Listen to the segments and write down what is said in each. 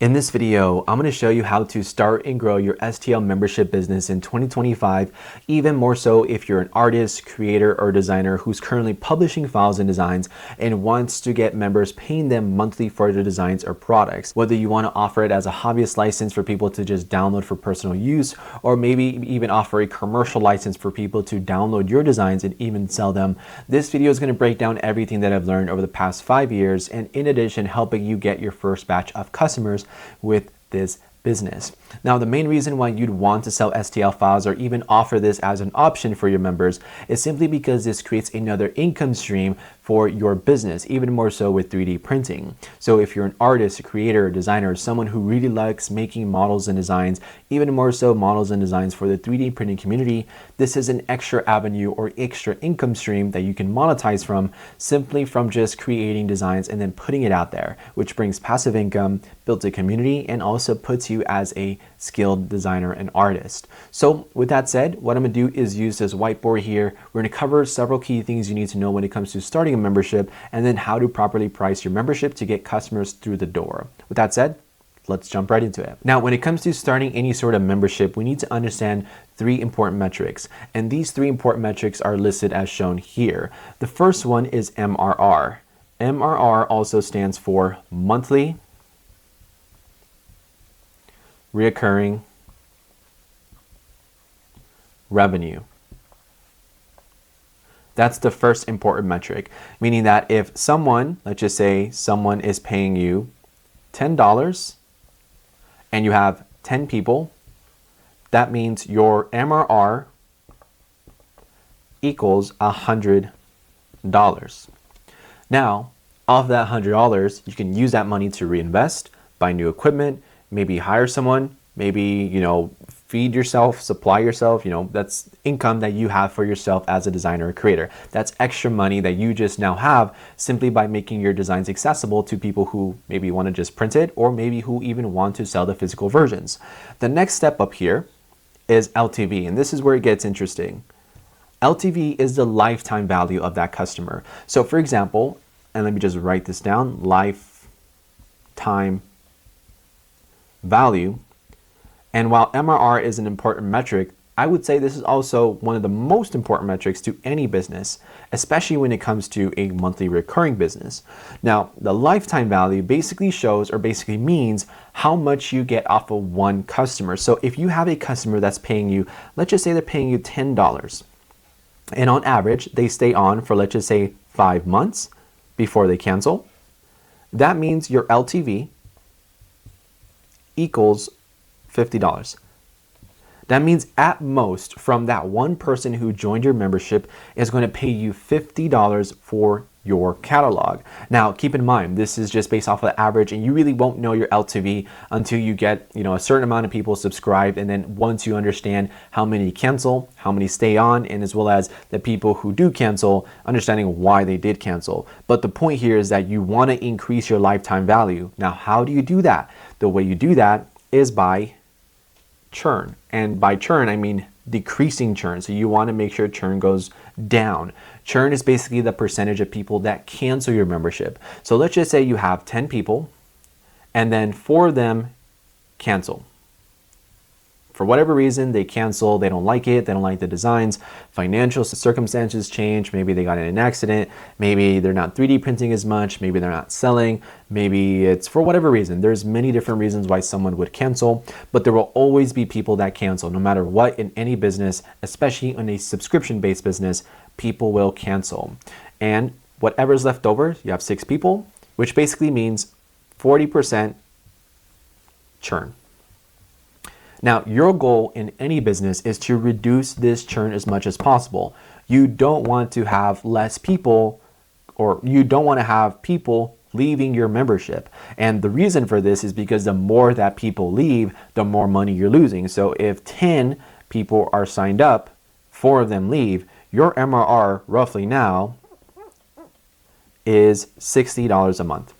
In this video, I'm going to show you how to start and grow your STL membership business in 2025, even more so if you're an artist, creator, or designer who's currently publishing files and designs and wants to get members paying them monthly for their designs or products. Whether you want to offer it as a hobbyist license for people to just download for personal use, or maybe even offer a commercial license for people to download your designs and even sell them, this video is going to break down everything that I've learned over the past 5 years, and in addition, helping you get your first batch of customers with this business. Now, the main reason why you'd want to sell STL files or even offer this as an option for your members is simply because this creates another income stream for your business, even more so with 3D printing. So if you're an artist, a creator, a designer, someone who really likes making models and designs, even more so models and designs for the 3D printing community, this is an extra avenue or extra income stream that you can monetize from simply from just creating designs and then putting it out there, which brings passive income, builds a community, and also puts you as a skilled designer and artist. So with that said, what I'm gonna do is use this whiteboard here. We're gonna cover several key things you need to know when it comes to starting a membership, and then how to properly price your membership to get customers through the door. With that said, let's jump right into it. Now, when it comes to starting any sort of membership, we need to understand 3 important metrics. And these 3 important metrics are listed as shown here. The first one is MRR. MRR also stands for monthly reoccurring revenue. That's the first important metric, meaning that if someone, let's just say someone is paying you $10 and you have 10 people, that means your MRR equals $100. Now, off that $100, you can use that money to reinvest, buy new equipment, maybe hire someone, maybe, feed yourself, supply yourself, that's income that you have for yourself as a designer or creator. That's extra money that you just now have simply by making your designs accessible to people who maybe want to just print it, or maybe who even want to sell the physical versions. The next step up here is LTV, and this is where it gets interesting. LTV is the lifetime value of that customer. So for example, and let me just write this down, lifetime value. And while MRR is an important metric, I would say this is also one of the most important metrics to any business, especially when it comes to a monthly recurring business. Now, the lifetime value basically shows, or basically means, how much you get off of one customer. So if you have a customer that's paying you, let's just say they're paying you $10, and on average, they stay on for, let's just say, 5 months before they cancel, that means your LTV equals $50. That means at most, from that one person who joined your membership is going to pay you $50 for your catalog. Now, keep in mind, this is just based off of the average, and you really won't know your LTV until you get, a certain amount of people subscribed. And then once you understand how many cancel, how many stay on, and as well as the people who do cancel, understanding why they did cancel. But the point here is that you want to increase your lifetime value. Now, how do you do that? The way you do that is by churn. And by churn, I mean decreasing churn. So you want to make sure churn goes down. Churn is basically the percentage of people that cancel your membership. So let's just say you have 10 people and then 4 of them cancel. For whatever reason, they cancel, they don't like it, they don't like the designs, financial circumstances change, maybe they got in an accident, maybe they're not 3D printing as much, maybe they're not selling, maybe it's for whatever reason. There's many different reasons why someone would cancel, but there will always be people that cancel. No matter what, in any business, especially in a subscription-based business, people will cancel. And whatever's left over, you have 6 people, which basically means 40% churn. Now, your goal in any business is to reduce this churn as much as possible. You don't want to have less people, or you don't want to have people leaving your membership. And the reason for this is because the more that people leave, the more money you're losing. So if 10 people are signed up, 4 of them leave, your MRR roughly now is $60 a month.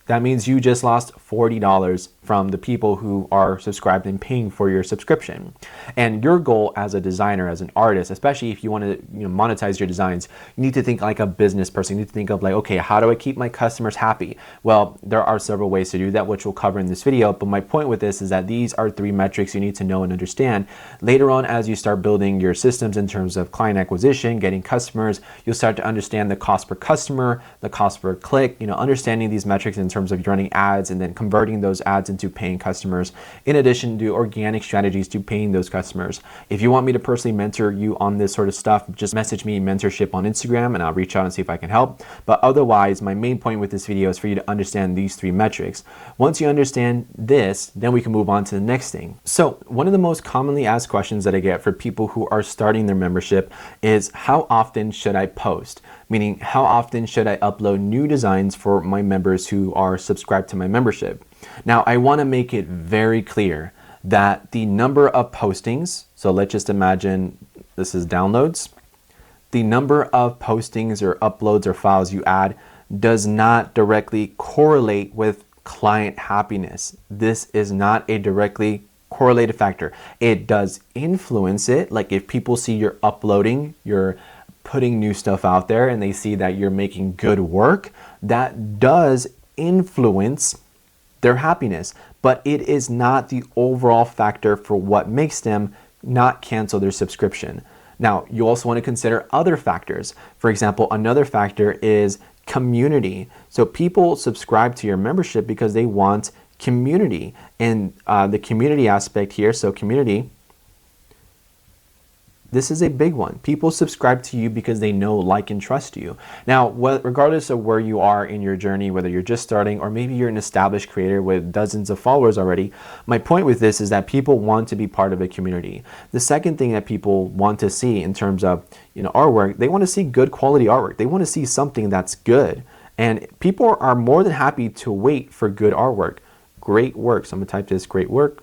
That means you just lost $40 from the people who are subscribed and paying for your subscription. And your goal as a designer, as an artist, especially if you want to monetize your designs, you need to think like a business person. You need to think of like, okay, how do I keep my customers happy? Well, there are several ways to do that, which we'll cover in this video. But my point with this is that these are 3 metrics you need to know and understand. Later on, as you start building your systems in terms of client acquisition, getting customers, you'll start to understand the cost per customer, the cost per click, understanding these metrics in terms of running ads and then converting those ads into paying customers, in addition to organic strategies to paying those customers. If you want me to personally mentor you on this sort of stuff, just message me mentorship on Instagram and I'll reach out and see if I can help. But otherwise, my main point with this video is for you to understand these 3 metrics. Once you understand this, then we can move on to the next thing. So one of the most commonly asked questions that I get for people who are starting their membership is, how often should I post? Meaning, how often should I upload new designs for my members who are subscribed to my membership? Now, I want to make it very clear that the number of postings, so let's just imagine this is downloads, the number of postings or uploads or files you add does not directly correlate with client happiness. This is not a directly correlated factor. It does influence it. Like if people see you're uploading, you're putting new stuff out there and they see that you're making good work, that does influence their happiness, but it is not the overall factor for what makes them not cancel their subscription. Now, you also want to consider other factors. For example, another factor is community. So people subscribe to your membership because they want community, and the community aspect here, so community, this is a big one. People subscribe to you because they know, like, and trust you. Now, regardless of where you are in your journey, whether you're just starting or maybe you're an established creator with dozens of followers already, my point with this is that people want to be part of a community. The second thing that people want to see in terms of artwork, they want to see good quality artwork. They want to see something that's good. And people are more than happy to wait for good artwork. Great work. So I'm going to type this, great work.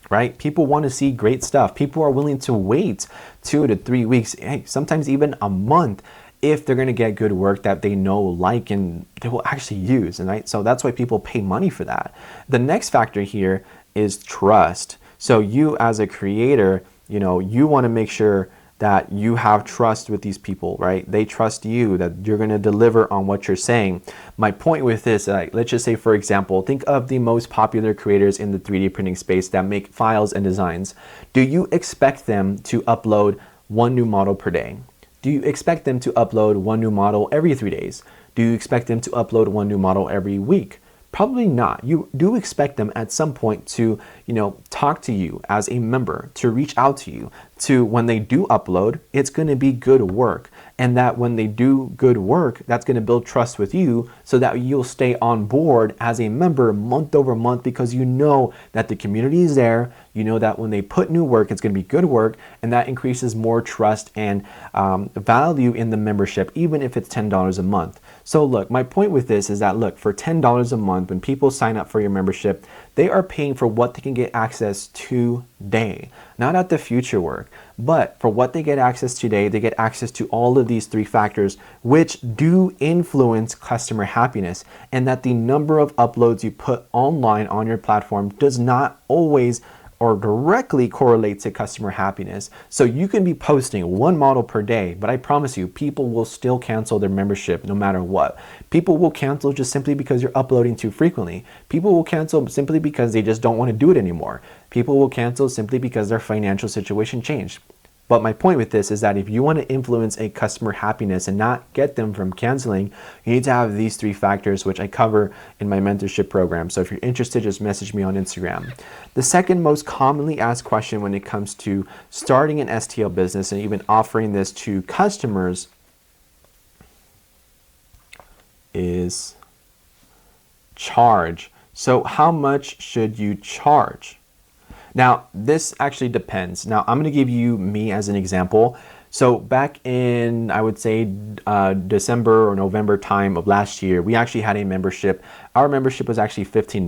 Right? People want to see great stuff. People are willing to wait 2 to 3 weeks, hey, sometimes even a month, if they're going to get good work that they know, like, and they will actually use. And right? So that's why people pay money for that. The next factor here is trust. So you as a creator, you want to make sure that you have trust with these people, right? They trust you, that you're going to deliver on what you're saying. My point with this, let's just say, for example, think of the most popular creators in the 3D printing space that make files and designs. Do you expect them to upload 1 new model per day? Do you expect them to upload 1 new model every 3 days? Do you expect them to upload 1 new model every week? Probably not. You do expect them at some point to, talk to you as a member, to reach out to you, to when they do upload, it's going to be good work. And that when they do good work, that's going to build trust with you so that you'll stay on board as a member month over month, because you know that the community is there. You know that when they put new work, it's going to be good work, and that increases more trust and value in the membership, even if it's $10 a month. So look, my point with this is that, look, for $10 a month, when people sign up for your membership, they are paying for what they can get access to today, not at the future work, but for what they get access today. They get access to all of these 3 factors, which do influence customer happiness, and that the number of uploads you put online on your platform does not always or directly correlate to customer happiness. So you can be posting 1 model per day, but I promise you, people will still cancel their membership no matter what. People will cancel just simply because you're uploading too frequently. People will cancel simply because they just don't want to do it anymore. People will cancel simply because their financial situation changed. But my point with this is that if you want to influence a customer happiness and not get them from canceling, you need to have these 3 factors, which I cover in my mentorship program. So if you're interested, just message me on Instagram. The second most commonly asked question when it comes to starting an STL business and even offering this to customers is charge. So how much should you charge? Now, this actually depends. Now, I'm going to give you me as an example. So back in, I would say, December or November time of last year, we actually had a membership. Our membership was actually $15.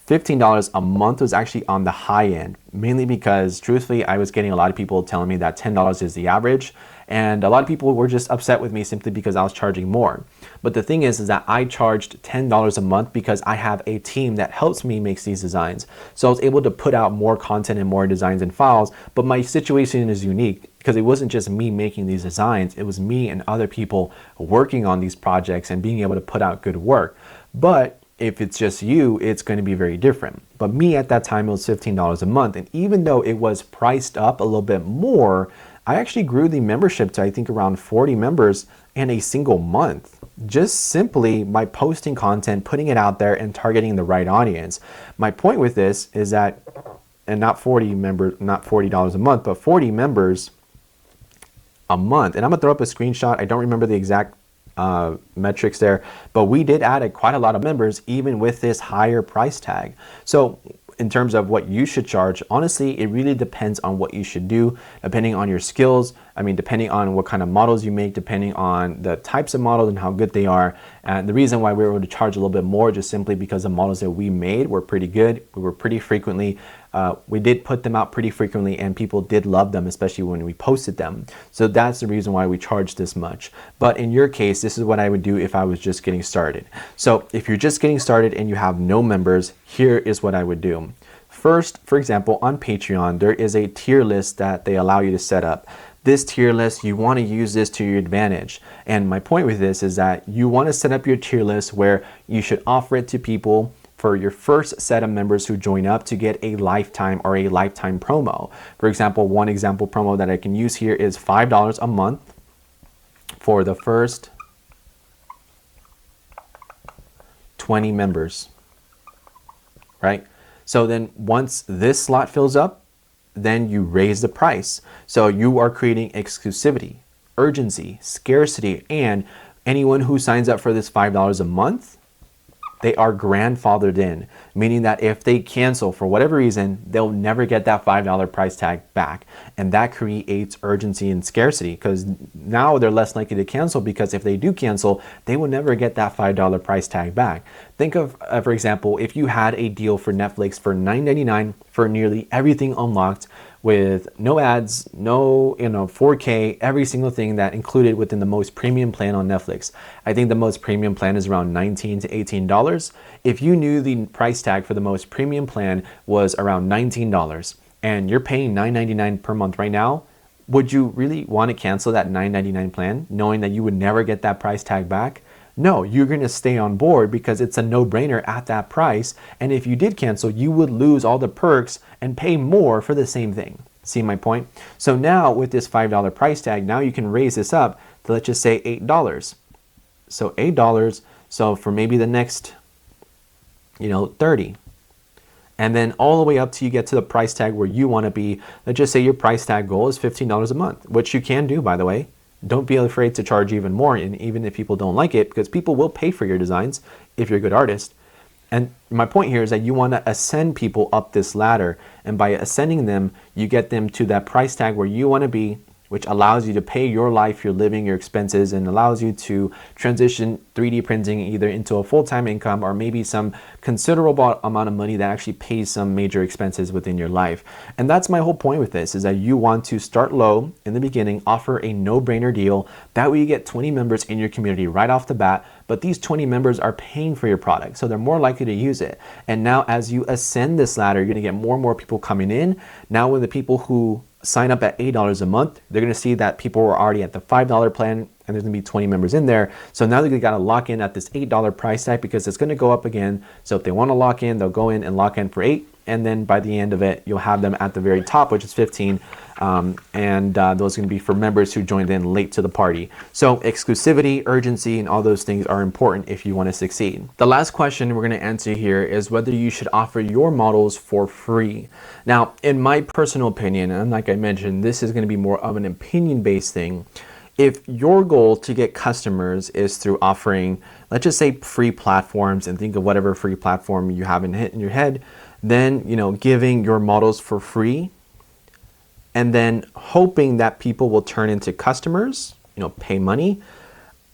$15 a month was actually on the high end, mainly because, truthfully, I was getting a lot of people telling me that $10 is the average. And a lot of people were just upset with me simply because I was charging more. But the thing is that I charged $10 a month because I have a team that helps me make these designs. So I was able to put out more content and more designs and files, but my situation is unique because it wasn't just me making these designs, it was me and other people working on these projects and being able to put out good work. But if it's just you, it's going to be very different. But me at that time, it was $15 a month. And even though it was priced up a little bit more, I actually grew the membership to I think around 40 members in a single month, just simply by posting content, putting it out there and targeting the right audience. My point with this is that, and not 40 members, not $40 a month, but 40 members a month. And I'm gonna throw up a screenshot. I don't remember the exact metrics there, but we did add quite a lot of members even with this higher price tag. So in terms of what you should charge, honestly, it really depends on what you should do, depending on your skills. I mean, depending on what kind of models you make, depending on the types of models and how good they are. And the reason why we were able to charge a little bit more, just simply because the models that we made were pretty good. We were pretty frequently, we did put them out pretty frequently, and people did love them, especially when we posted them. So that's the reason why we charged this much. But in your case, this is what I would do if I was just getting started. So if you're just getting started and you have no members, here is what I would do. First, for example, on Patreon, there is a tier list that they allow you to set up. This tier list, you want to use this to your advantage. And my point with this is that you want to set up your tier list where you should offer it to people for your first set of members who join up to get a lifetime or a lifetime promo. For example, one example promo that I can use here is $5 a month for the first 20 members, right? So then once this slot fills up, then you raise the price. So you are creating exclusivity, urgency, scarcity, and anyone who signs up for this $5 a month, they are grandfathered in, meaning that if they cancel for whatever reason, they'll never get that $5 price tag back. And that creates urgency and scarcity because now they're less likely to cancel, because if they do cancel, they will never get that $5 price tag back. Think of, for example, if you had a deal for Netflix for $9.99 for nearly everything unlocked, with no ads, no 4K, every single thing that included within the most premium plan on Netflix. I think the most premium plan is around $19 to $18. If you knew the price tag for the most premium plan was around $19 and you're paying $9.99 per month right now, would you really want to cancel that $9.99 plan knowing that you would never get that price tag back? No, you're going to stay on board because it's a no-brainer at that price. And if you did cancel, you would lose all the perks and pay more for the same thing. See my point? So now with this $5 price tag, now you can raise this up to, let's just say, $8. So $8. So for maybe the next, 30. And then all the way up till you get to the price tag where you want to be. Let's just say your price tag goal is $15 a month, which you can do, by the way. Don't be afraid to charge even more, and even if people don't like it, because people will pay for your designs if you're a good artist. And my point here is that you want to ascend people up this ladder, and by ascending them, you get them to that price tag where you want to be, which allows you to pay your life, your living, your expenses, and allows you to transition 3D printing either into a full-time income or maybe some considerable amount of money that actually pays some major expenses within your life. And that's my whole point with this, is that you want to start low in the beginning, offer a no-brainer deal. That way you get 20 members in your community right off the bat, but these 20 members are paying for your product, so they're more likely to use it. And now as you ascend this ladder, you're gonna get more and more people coming in. Now when the people who sign up at $8 a month, they're going to see that people were already at the $5 plan, and there's going to be 20 members in there. So now they got to lock in at this $8 price tag because it's going to go up again. So if they want to lock in, they'll go in and lock in for $8. And then by the end of it, you'll have them at the very top, which is 15. Those are going to be for members who joined in late to the party. So exclusivity, urgency, and all those things are important if you want to succeed. The last question we're going to answer here is whether you should offer your models for free. Now, in my personal opinion, and like I mentioned, this is going to be more of an opinion-based thing. If your goal to get customers is through offering, let's just say, free platforms, and think of whatever free platform you have in your head, then giving your models for free and then hoping that people will turn into customers, pay money.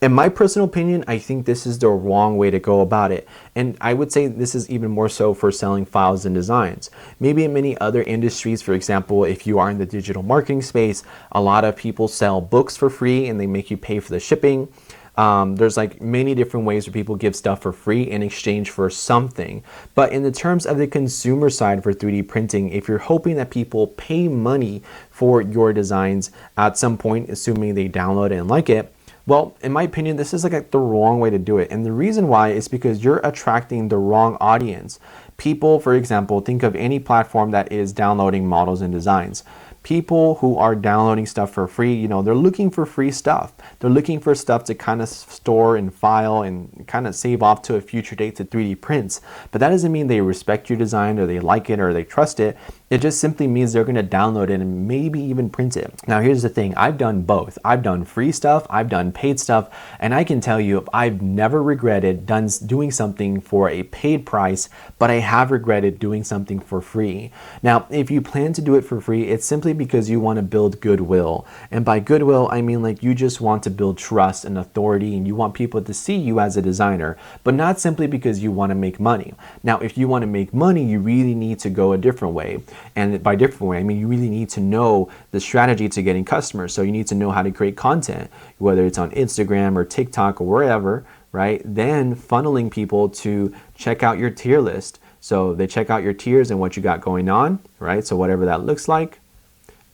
In my personal opinion, I think this is the wrong way to go about it. And I would say this is even more so for selling files and designs. Maybe in many other industries, for example, if you are in the digital marketing space, a lot of people sell books for free and they make you pay for the shipping. There's like many different ways where people give stuff for free in exchange for something. But in the terms of the consumer side for 3D printing, if you're hoping that people pay money for your designs at some point, assuming they download it and like it, well, in my opinion, this is like the wrong way to do it. And the reason why is because you're attracting the wrong audience. People, for example, think of any platform that is downloading models and designs. People who are downloading stuff for free, you know, they're looking for free stuff. They're looking for stuff to kind of store and file and kind of save off to a future date to 3D prints. But that doesn't mean they respect your design or they like it or they trust it. It just simply means they're going to download it and maybe even print it. Now, here's the thing. I've done both. I've done free stuff. I've done paid stuff. And I can tell you, I've never regretted doing something for a paid price, but I have regretted doing something for free. Now, if you plan to do it for free, it's simply because you want to build goodwill. And by goodwill, I mean like you just want to build trust and authority, and you want people to see you as a designer, but not simply because you want to make money. Now, if you want to make money, you really need to go a different way. And by different way, I mean you really need to know the strategy to getting customers. So you need to know how to create content, whether it's on Instagram or TikTok or wherever, right? Then funneling people to check out your tier list. So they check out your tiers and what you got going on, right? So whatever that looks like.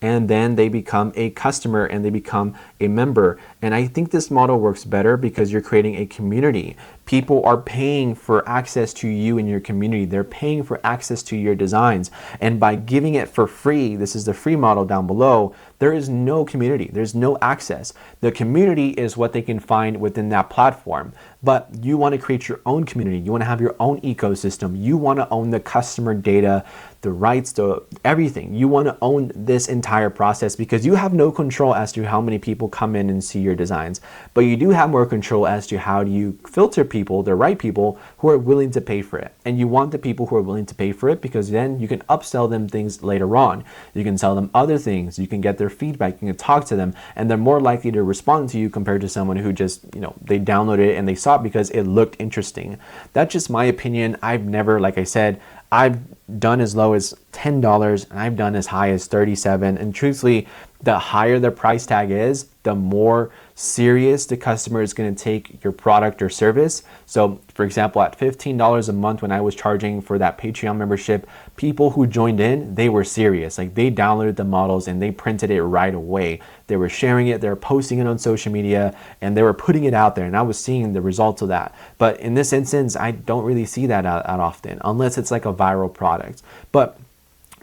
And then they become a customer and they become a member. And I think this model works better because you're creating a community. People are paying for access to you in your community. They're paying for access to your designs. And by giving it for free, this is the free model down below, there is no community. There's no access. The community is what they can find within that platform. But you want to create your own community. You want to have your own ecosystem. You want to own the customer data, the rights to everything. You want to own this entire process because you have no control as to how many people come in and see your designs. But you do have more control as to how do you filter people, the right people who are willing to pay for it. And you want the people who are willing to pay for it because then you can upsell them things later on. You can sell them other things. You can get their feedback. You can talk to them, and they're more likely to respond to you compared to someone who just, you know, they downloaded it and they saw it because it looked interesting. That's just my opinion. I've never, like I said, I've done as low as $10 and I've done as high as $37. And truthfully, the higher the price tag is, the more serious the customer is going to take your product or service. So for example, at $15 a month when I was charging for that Patreon membership, people who joined in, they were serious. Like they downloaded the models and they printed it right away. They were sharing it, they were posting it on social media, and they were putting it out there, and I was seeing the results of that. But in this instance, I don't really see that out often, unless it's like a viral product. But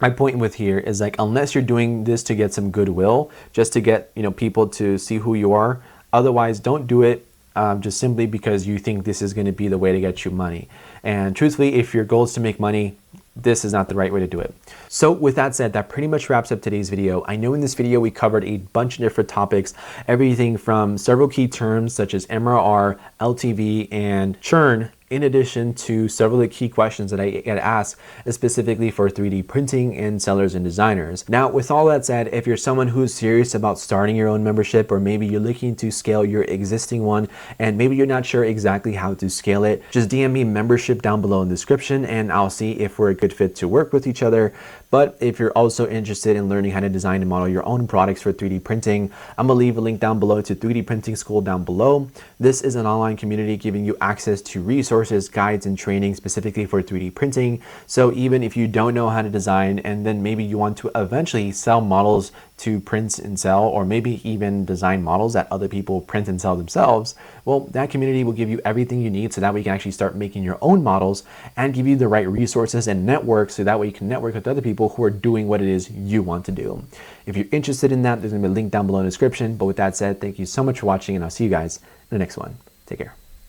my point with here is like, unless you're doing this to get some goodwill, just to get, you know, people to see who you are, otherwise don't do it just simply because you think this is going to be the way to get you money. And truthfully, if your goal is to make money, this is not the right way to do it. So with that said, that pretty much wraps up today's video. I know in this video we covered a bunch of different topics, everything from several key terms such as MRR, LTV, and churn, in addition to several of the key questions that I get asked specifically for 3D printing and sellers and designers. Now, with all that said, if you're someone who's serious about starting your own membership, or maybe you're looking to scale your existing one, and maybe you're not sure exactly how to scale it, just DM me membership down below in the description and I'll see if we're a good fit to work with each other. But if you're also interested in learning how to design and model your own products for 3D printing, I'm gonna leave a link down below to 3D Printing School down below. This is an online community giving you access to resources, guides, and training specifically for 3D printing. So even if you don't know how to design and then maybe you want to eventually sell models to print and sell, or maybe even design models that other people print and sell themselves, well, that community will give you everything you need so that way you can actually start making your own models and give you the right resources and network so that way you can network with other people who are doing what it is you want to do. If you're interested in that, there's gonna be a link down below in the description. But with that said, thank you so much for watching, and I'll see you guys in the next one. Take care.